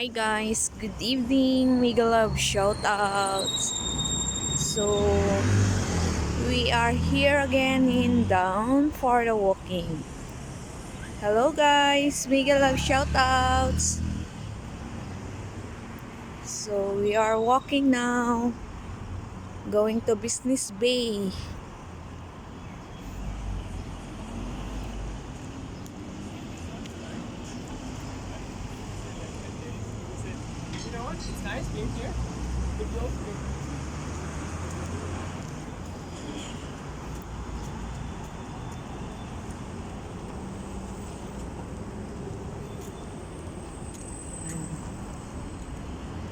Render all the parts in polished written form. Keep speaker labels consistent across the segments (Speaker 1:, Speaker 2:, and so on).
Speaker 1: Hi guys, good evening, Mega Love shoutouts. So, we are here again in Down for the Walking. Hello guys, Mega Love shoutouts. So, we are walking now, going to Business Bay.
Speaker 2: You know what? It's nice being here. The view.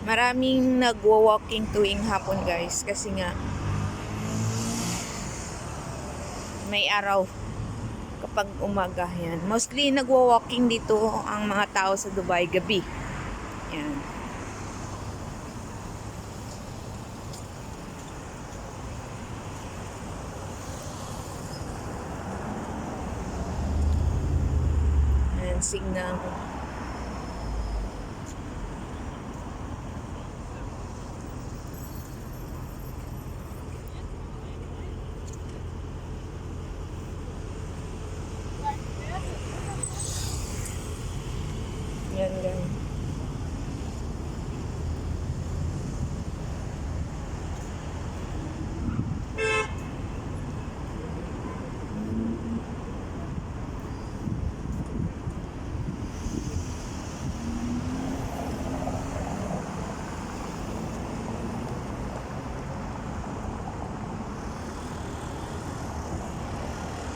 Speaker 1: Maraming nagwo-walking tuwing hapon guys kasi nga may araw kapag umaga yan. Mostly nagwo-walking dito ang mga tao sa Dubai gabi. Yan. Ayan, signal. Yan lang.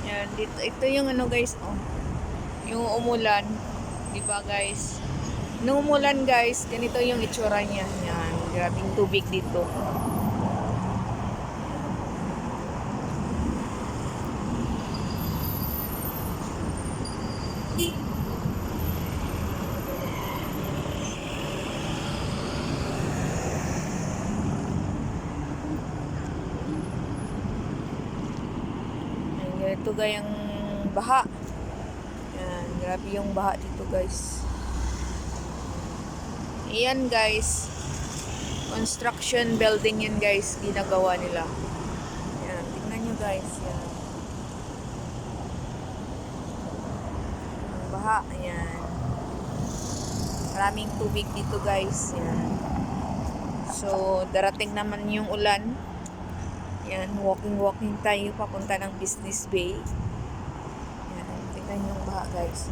Speaker 1: Yan, dito, ito yung ano guys, oh. Yung umulan. Diba guys? Nung umulan guys, ganito yung itsura niya. Yan, grabing tubig dito. Yan, ganito gayang baha. Yan, grabe yung baha dito guys. Ayan guys. Construction building yan guys, ginagawa nila. Yan, tingnan nyo guys. Yan. Ang baha, ayan. Maraming tubig dito guys. Yan. So, darating naman yung ulan. Yan, walking tayo papunta ng Business Bay. Yan, tingnan yung baha guys.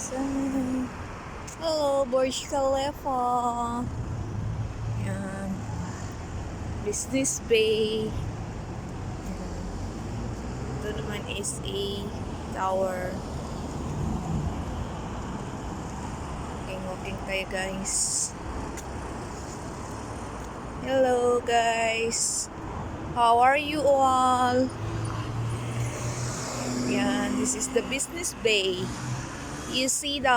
Speaker 1: So, hello, Burj Khalifa. Yan. Business Bay. Yan. Ito naman is a tower. Walking tayo guys. Hello guys. How are you all? Yan, this is the Business Bay. You see the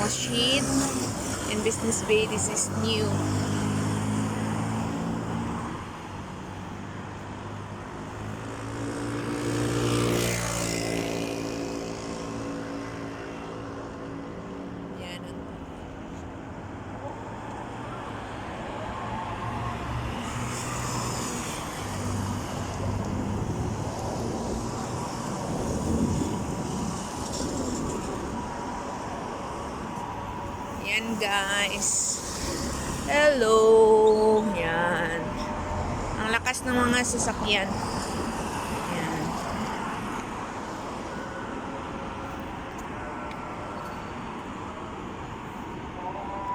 Speaker 1: machine in Business Bay. This is new. Yan. Yan guys. Hello. Yan. Ang lakas ng mga sasakyan.